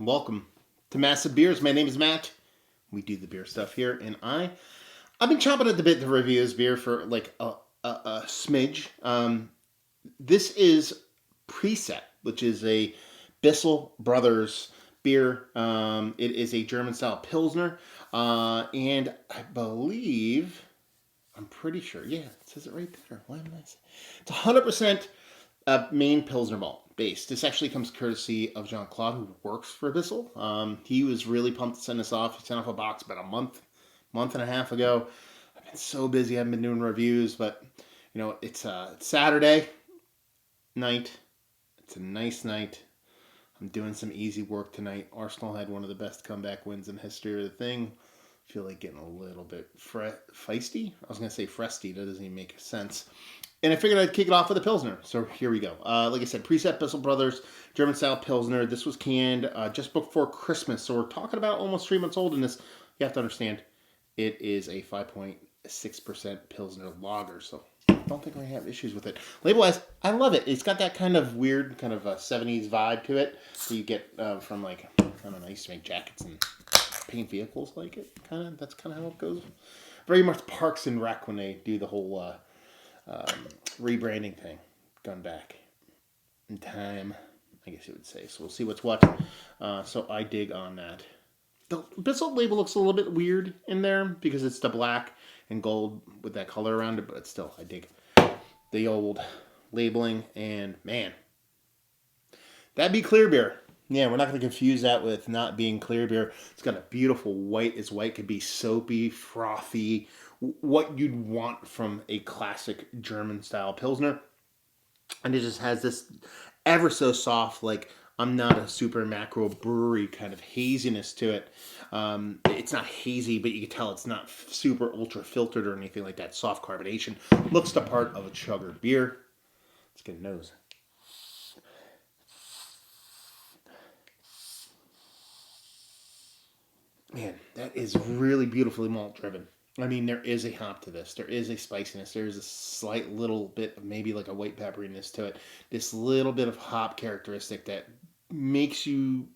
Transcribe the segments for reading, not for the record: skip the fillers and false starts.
Welcome to Massive Beers. My name is Matt. We do the beer stuff here, and I've been chomping at the bit to review this beer for like a smidge. This is Precept, which is a Bissel Brothers beer. It is a German style Pilsner, and I believe I'm pretty sure. Yeah, it says it right there. Why am I saying? It's 100% Maine Pilsner malt base. This actually comes courtesy of Jean-Claude, who works for Bissel. He was really pumped to send this off. He sent off a box about a month and a half ago. I've been so busy. I haven't been doing reviews, but it's Saturday night. It's a nice night. I'm doing some easy work tonight. Arsenal had one of the best comeback wins in history of the thing. I feel like getting a little bit feisty. I was going to say fresty. That doesn't even make sense. And I figured I'd kick it off with a Pilsner. So here we go. Like I said, Precept Bissel Brothers, German style Pilsner. This was canned just before Christmas. So we're talking about almost 3 months old in this. You have to understand, it is a 5.6% Pilsner lager. So I don't think I have issues with it. Label-wise, I love it. It's got that kind of weird, kind of a 70s vibe to it. So you get from like, I don't know, I used to make jackets and paint vehicles like it. That's kind of how it goes. Very much Parks and Rec when they do the whole rebranding thing. Gone back in time, I guess you would say. So we'll see what's what. So I dig on that. The Bissell label looks a little bit weird in there because it's the black and gold with that color around it, but still, I dig the old labeling. And man, that'd be clear beer. Yeah, we're not going to confuse that with not being clear beer. It's got a beautiful white. As white could be soapy, frothy, what you'd want from a classic German style Pilsner. And it just has this ever so soft, like I'm not a super macro brewery kind of haziness to it. It's not hazy, but you can tell it's not super ultra filtered or anything like that. Soft carbonation. Looks the part of a chugger beer. Let's get a nose. Man, that is really beautifully malt driven. I mean, there is a hop to this. There is a spiciness. There is a slight little bit of maybe like a white pepperiness to it. This little bit of hop characteristic that makes you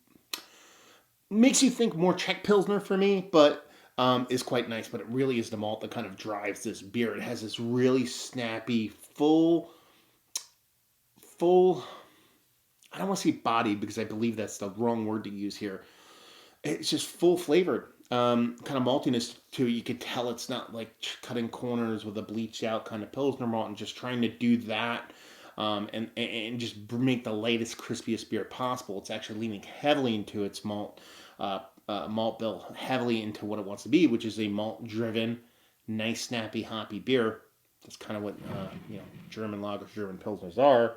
think more Czech Pilsner for me, but is quite nice. But it really is the malt that kind of drives this beer. It has this really snappy, full. I don't want to say body because I believe that's the wrong word to use here. It's just full flavored, kind of maltiness to it. You could tell it's not like cutting corners with a bleached out kind of Pilsner malt and just trying to do that and just make the lightest, crispiest beer possible. It's actually leaning heavily into its malt bill, heavily into what it wants to be, which is a malt driven, nice, snappy, hoppy beer. That's kind of what German lagers, German Pilsners are.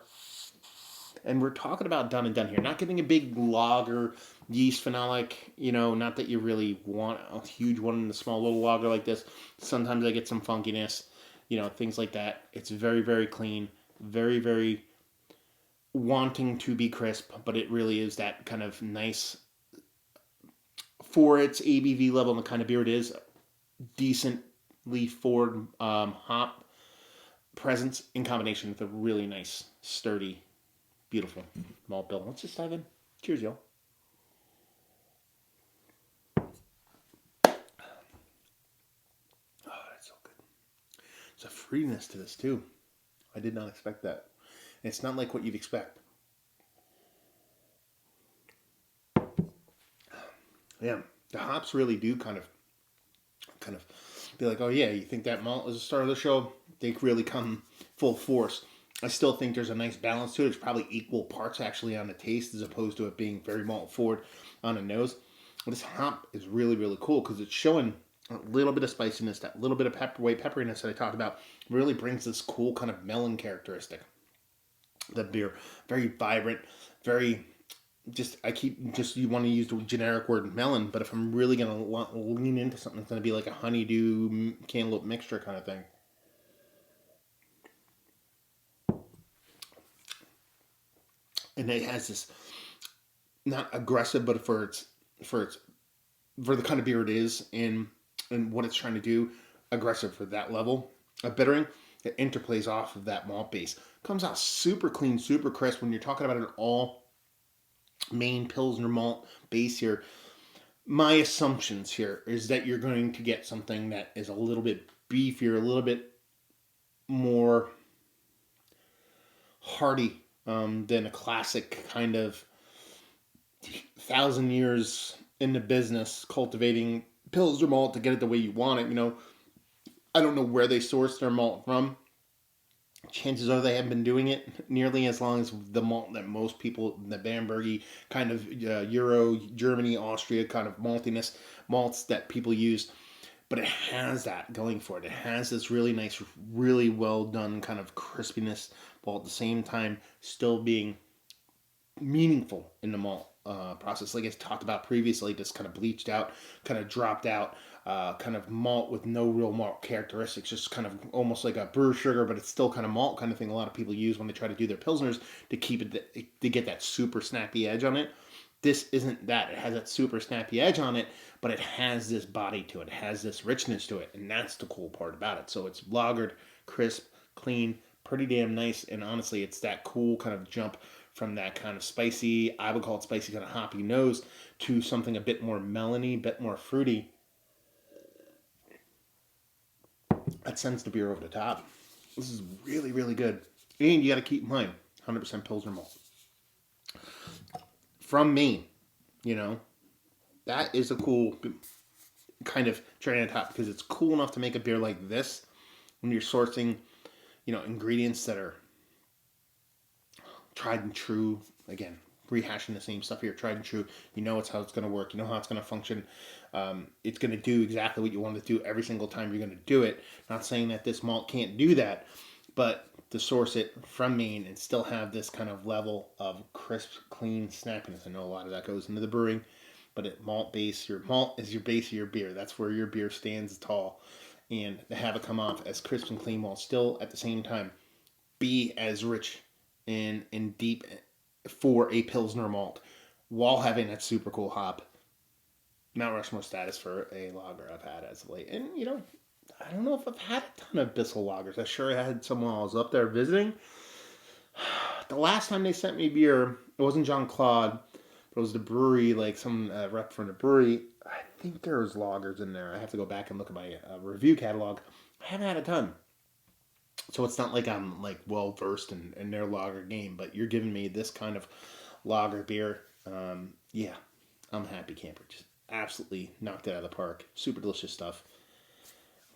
And we're talking about done and done here. Not getting a big lager, yeast phenolic, not that you really want a huge one in a small little lager like this. Sometimes I get some funkiness, things like that. It's very, very clean, very, very wanting to be crisp, but it really is that kind of nice, for its ABV level and the kind of beer it is, decently forward hop presence in combination with a really nice, sturdy, beautiful malt bill. Let's just dive in. Cheers, y'all. Oh, that's so good. There's a fruitiness to this, too. I did not expect that. And it's not like what you'd expect. Yeah, the hops really do kind of be like, oh yeah, you think that malt is the start of the show? They really come full force. I still think there's a nice balance to it. It's probably equal parts actually on the taste as opposed to it being very malt forward on the nose. But this hop is really, really cool because it's showing a little bit of spiciness, that little bit of white pepperiness that I talked about really brings this cool kind of melon characteristic. The beer, very vibrant, very you want to use the generic word melon, but if I'm really going to lean into something, it's going to be like a honeydew cantaloupe mixture kind of thing. And it has this not aggressive, but for the kind of beer it is and what it's trying to do, aggressive for that level of bittering. It interplays off of that malt base. Comes out super clean, super crisp. When you're talking about an all Maine Pilsner malt base here. My assumptions here is that you're going to get something that is a little bit beefier, a little bit more hearty than a classic kind of 1,000 years in the business cultivating Pilsner malt to get it the way you want it. I don't know where they source their malt from. Chances are they haven't been doing it nearly as long as the malt that most people, the Bambergy kind of Euro, Germany, Austria kind of maltiness malts that people use. But it has that going for it. It has this really nice, really well done kind of crispiness, while at the same time still being meaningful in the malt process. Like I talked about previously, just kind of bleached out, kind of dropped out, kind of malt with no real malt characteristics, just kind of almost like a brewer sugar, but it's still kind of malt kind of thing a lot of people use when they try to do their Pilsners to keep it, to get that super snappy edge on it. This isn't that. It has that super snappy edge on it, but it has this body to it. It has this richness to it, and that's the cool part about it. So it's lagered, crisp, clean, pretty damn nice, and honestly, it's that cool kind of jump from that kind of spicy, I would call it spicy, kind of hoppy nose to something a bit more melony, a bit more fruity. That sends the beer over the top. This is really, really good. And you got to keep in mind, 100% Pilsner malt. From Maine, you know, that is a cool kind of cherry on top because it's cool enough to make a beer like this when you're sourcing, ingredients that are tried and true. Again, rehashing the same stuff here, tried and true. You know it's how it's going to work. You know how it's going to function. It's going to do exactly what you want it to do every single time you're going to do it. Not saying that this malt can't do that, but to source it from Maine and still have this kind of level of crisp, clean snappiness. I know a lot of that goes into the brewing, but your malt is your base of your beer. That's where your beer stands tall. And to have it come off as crisp and clean while still at the same time be as rich and deep for a Pilsner malt while having that super cool hop. Mount Rushmore status for a lager I've had as of late. And, I don't know if I've had a ton of Bissel lagers. I sure had some while I was up there visiting. The last time they sent me beer, it wasn't John Claude, but it was the brewery, like some rep from the brewery. I think there was lagers in there. I have to go back and look at my review catalog. I haven't had a ton. So it's not like I'm like well versed in their lager game, but you're giving me this kind of lager beer. Yeah, I'm a happy camper. Just absolutely knocked it out of the park. Super delicious stuff.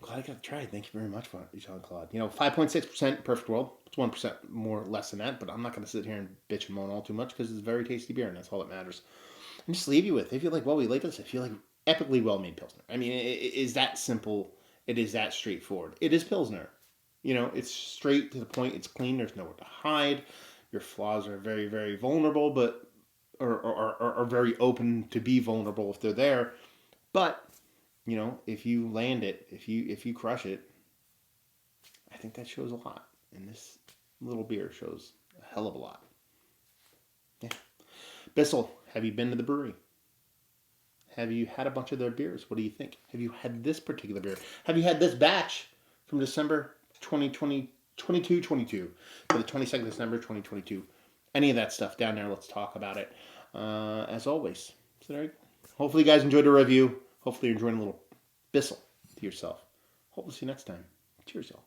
I'm glad I got to try it. Thank you very much, Jean Claude. 5.6% perfect world. It's 1% more or less than that, but I'm not going to sit here and bitch and moan all too much because it's a very tasty beer, and that's all that matters. And just leave you with, if you like, well, we like this, if you like epically well-made Pilsner. I mean, it is that simple. It is that straightforward. It is Pilsner. It's straight to the point. It's clean. There's nowhere to hide. Your flaws are very, very vulnerable, but are very open to be vulnerable if they're there. But if you land it, if you crush it, I think that shows a lot. And this little beer shows a hell of a lot. Yeah. Bissel, have you been to the brewery? Have you had a bunch of their beers? What do you think? Have you had this particular beer? Have you had this batch from December 2020, 22 to the 22nd of December 2022? Any of that stuff down there, let's talk about it. As always. So there you go. Hopefully you guys enjoyed the review. Hopefully you're enjoying a little Bissel to yourself. Hope to see you next time. Cheers, y'all.